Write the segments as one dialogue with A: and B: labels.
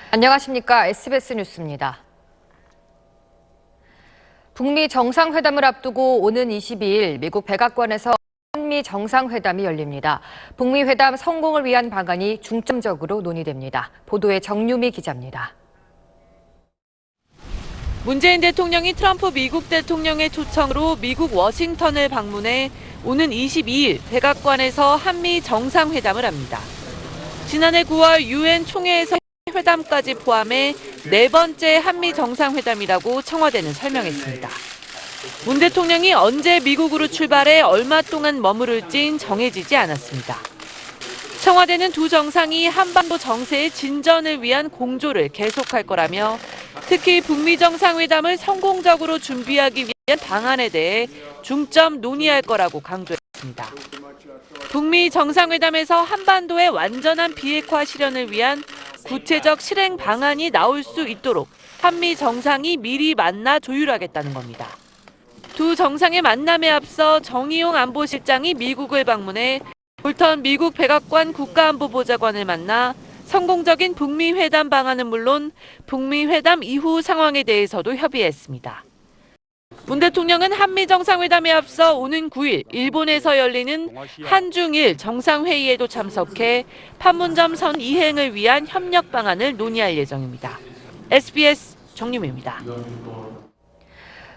A: 안녕하십니까. SBS 뉴스입니다. 북미 정상회담을 앞두고 오는 22일 미국 백악관에서 한미 정상회담이 열립니다. 북미 회담 성공을 위한 방안이 중점적으로 논의됩니다. 보도에 정유미 기자입니다.
B: 문재인 대통령이 트럼프 미국 대통령의 초청으로 미국 워싱턴을 방문해 오는 22일 백악관에서 한미 정상회담을 합니다. 지난해 9월 유엔 총회에서 회담까지 포함해 네 번째 한미 정상회담이라고 청와대는 설명했습니다. 문 대통령이 언제 미국으로 출발해 얼마 동안 머무를진 정해지지 않았습니다. 청와대는 두 정상이 한반도 정세의 진전을 위한 공조를 계속할 거라며 특히 북미 정상회담을 성공적으로 준비하기 위한 방안에 대해 중점 논의할 거라고 강조했습니다. 북미 정상회담에서 한반도의 완전한 비핵화 실현을 위한 구체적 실행 방안이 나올 수 있도록 한미 정상이 미리 만나 조율하겠다는 겁니다. 두 정상의 만남에 앞서 정의용 안보실장이 미국을 방문해 볼턴 미국 백악관 국가안보보좌관을 만나 성공적인 북미 회담 방안은 물론 북미 회담 이후 상황에 대해서도 협의했습니다. 문 대통령은 한미 정상회담에 앞서 오는 9일 일본에서 열리는 한중일 정상회의에도 참석해 판문점 선 이행을 위한 협력 방안을 논의할 예정입니다. SBS 정유미입니다.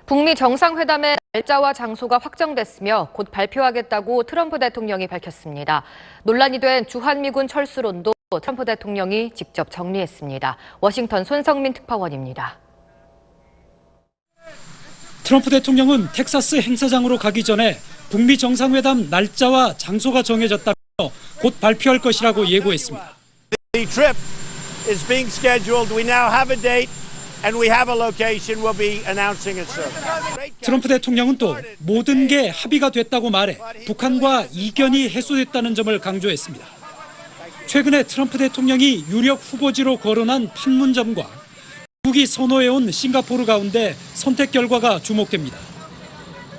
A: 북미 정상회담의 날짜와 장소가 확정됐으며 곧 발표하겠다고 트럼프 대통령이 밝혔습니다. 논란이 된 주한미군 철수론도 트럼프 대통령이 직접 정리했습니다. 워싱턴 손성민 특파원입니다.
C: 트럼프 대통령은 텍사스 행사장으로 가기 전에 북미 정상회담 날짜와 장소가 정해졌다며 곧 발표할 것이라고 예고했습니다.
D: The trip is being scheduled. We now have a date and we have a location. We'll be announcing it soon.
C: 트럼프 대통령은 또 모든 게 합의가 됐다고 말해 북한과 이견이 해소됐다는 점을 강조했습니다. 최근에 트럼프 대통령이 유력 후보지로 거론한 판문점과 미국이 선호해온 싱가포르 가운데 선택 결과가 주목됩니다.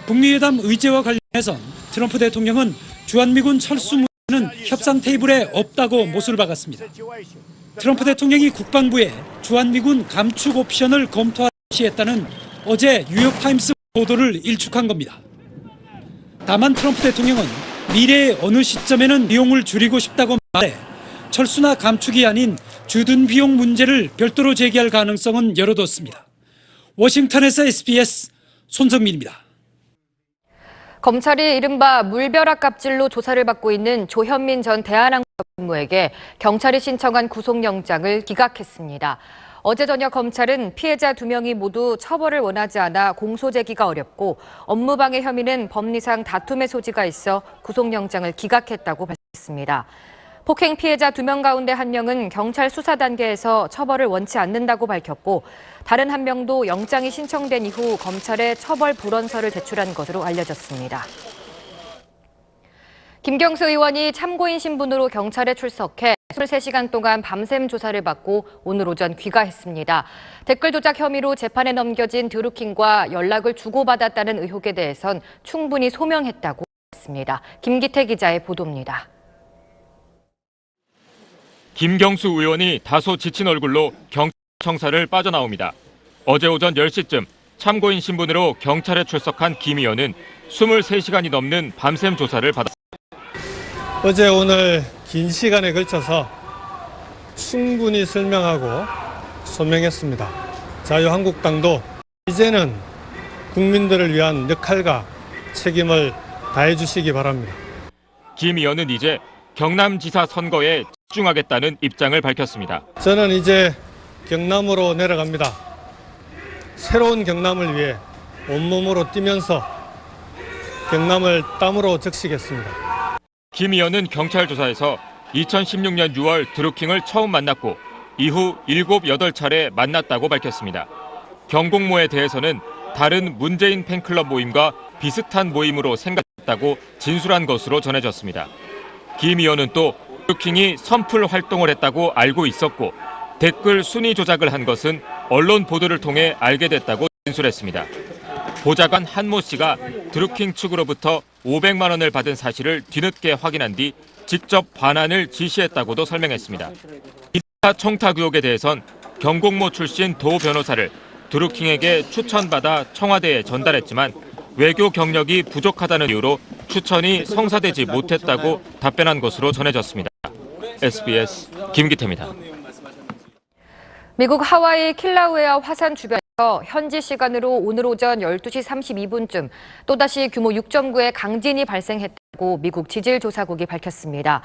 C: 북미 회담 의제와 관련해선 트럼프 대통령은 주한미군 철수 문제는 협상 테이블에 없다고 못을 박았습니다. 트럼프 대통령이 국방부에 주한미군 감축 옵션을 검토하시했다는 어제 뉴욕타임스 보도를 일축한 겁니다. 다만 트럼프 대통령은 미래의 어느 시점에는 비용을 줄이고 싶다고 말해 철수나 감축이 아닌 주둔 비용 문제를 별도로 제기할 가능성은 열어뒀습니다. 워싱턴에서 SBS 손성민입니다.
A: 검찰이 이른바 물벼락 갑질로 조사를 받고 있는 조현민 전 대한항공 근무에게 경찰이 신청한 구속영장을 기각했습니다. 어제 저녁 검찰은 피해자 2명이 모두 처벌을 원하지 않아 공소 제기가 어렵고 업무방해 혐의는 법리상 다툼의 소지가 있어 구속영장을 기각했다고 밝혔습니다. 폭행 피해자 2명 가운데 1명은 경찰 수사 단계에서 처벌을 원치 않는다고 밝혔고 다른 1명도 영장이 신청된 이후 검찰에 처벌 불원서를 제출한 것으로 알려졌습니다. 김경수 의원이 참고인 신분으로 경찰에 출석해 23시간 동안 밤샘 조사를 받고 오늘 오전 귀가했습니다. 댓글 조작 혐의로 재판에 넘겨진 드루킹과 연락을 주고받았다는 의혹에 대해선 충분히 소명했다고 했습니다. 김기태 기자의 보도입니다.
E: 김경수 의원이 다소 지친 얼굴로 경찰청사를 빠져나옵니다. 어제 오전 10시쯤 참고인 신분으로 경찰에 출석한 김 의원은 23시간이 넘는 밤샘 조사를 받았습니다.
F: 어제 오늘 긴 시간에 걸쳐서 충분히 설명하고 소명했습니다. 자유한국당도 이제는 국민들을 위한 역할과 책임을 다해 주시기 바랍니다.
E: 김 의원은 이제 경남지사 선거에 집중하겠다는 입장을 밝혔습니다.
F: 저는 이제 경남으로 내려갑니다. 새로운 경남을 위해 온몸으로 뛰면서 경남을 땀으로 적시겠습니다.
E: 김 의원은 경찰 조사에서 2016년 6월 드루킹을 처음 만났고 이후 7, 8차례 만났다고 밝혔습니다. 경공모에 대해서는 다른 문재인 팬클럽 모임과 비슷한 모임으로 생각했다고 진술한 것으로 전해졌습니다. 김 의원은 또 드루킹이 선풀 활동을 했다고 알고 있었고 댓글 순위 조작을 한 것은 언론 보도를 통해 알게 됐다고 진술했습니다. 보좌관 한모 씨가 드루킹 측으로부터 500만 원을 받은 사실을 뒤늦게 확인한 뒤 직접 반환을 지시했다고도 설명했습니다. 기타 청탁 의혹에 대해선 경공모 출신 도 변호사를 드루킹에게 추천받아 청와대에 전달했지만 외교 경력이 부족하다는 이유로 추천이 성사되지 못했다고 답변한 것으로 전해졌습니다. SBS 김기태입니다.
A: 미국 하와이 킬라우에아 화산 주변에서 현지 시간으로 오늘 오전 12시 32분쯤 또다시 규모 6.9의 강진이 발생했다고 미국 지질조사국이 밝혔습니다.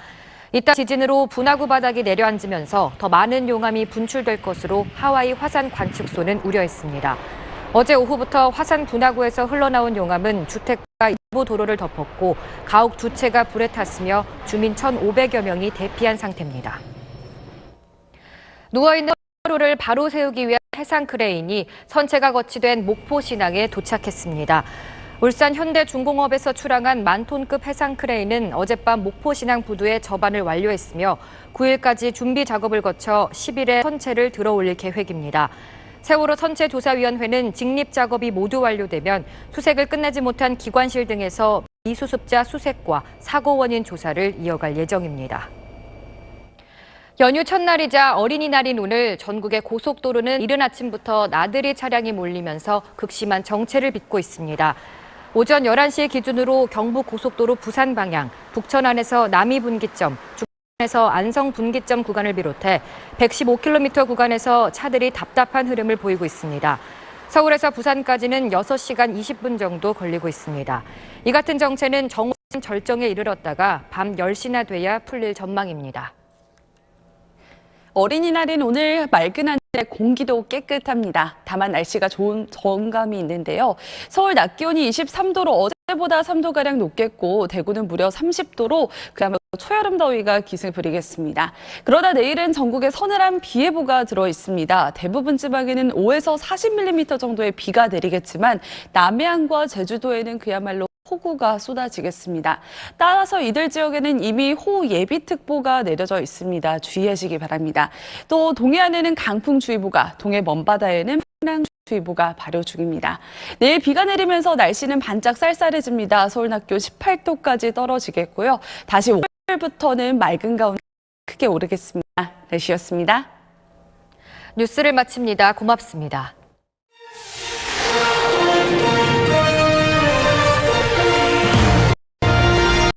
A: 이따 지진으로 분화구 바닥이 내려앉으면서 더 많은 용암이 분출될 것으로 하와이 화산 관측소는 우려했습니다. 어제 오후부터 화산 분화구에서 흘러나온 용암은 주택과 일부 도로를 덮었고 가옥 2채가 불에 탔으며 주민 1,500여 명이 대피한 상태입니다. 누워있는 화로를 바로 세우기 위한 해상 크레인이 선체가 거치된 목포 신항에 도착했습니다. 울산 현대중공업에서 출항한 만톤급 해상 크레인은 어젯밤 목포 신항 부두에 접안을 완료했으며 9일까지 준비 작업을 거쳐 10일에 선체를 들어 올릴 계획입니다. 세월호 선체조사위원회는 직립 작업이 모두 완료되면 수색을 끝내지 못한 기관실 등에서 미수습자 수색과 사고 원인 조사를 이어갈 예정입니다. 연휴 첫날이자 어린이날인 오늘 전국의 고속도로는 이른 아침부터 나들이 차량이 몰리면서 극심한 정체를 빚고 있습니다. 오전 11시 기준으로 경부고속도로 부산 방향, 북천 안에서 남이 분기점, 중에서 안성 분기점 구간을 비롯해 115km 구간에서 차들이 답답한 흐름을 보이고 있습니다. 서울에서 부산까지는 6시간 20분 정도 걸리고 있습니다. 이 같은 정체는 정오쯤 절정에 이르렀다가 밤 10시나 돼야 풀릴 전망입니다.
G: 어린이날인 오늘 맑은 하늘에 공기도 깨끗합니다. 다만 날씨가 좋은 저감이 있는데요. 서울 낮 기온이 23도로 어제보다 3도가량 높겠고 대구는 무려 30도로 그야말로 초여름 더위가 기승을 부리겠습니다. 그러다 내일은 전국에 서늘한 비 예보가 들어 있습니다. 대부분 지방에는 5에서 40mm 정도의 비가 내리겠지만 남해안과 제주도에는 그야말로 폭우가 쏟아지겠습니다. 따라서 이들 지역에는 이미 호우 예비특보가 내려져 있습니다. 주의하시기 바랍니다. 또 동해안에는 강풍주의보가, 동해 먼바다에는 풍랑주의보가 발효 중입니다. 내일 비가 내리면서 날씨는 반짝 쌀쌀해집니다. 서울 낮 기온 18도까지 떨어지겠고요. 다시 월요일부터는 맑은 가운데 크게 오르겠습니다. 날씨였습니다.
A: 뉴스를 마칩니다. 고맙습니다.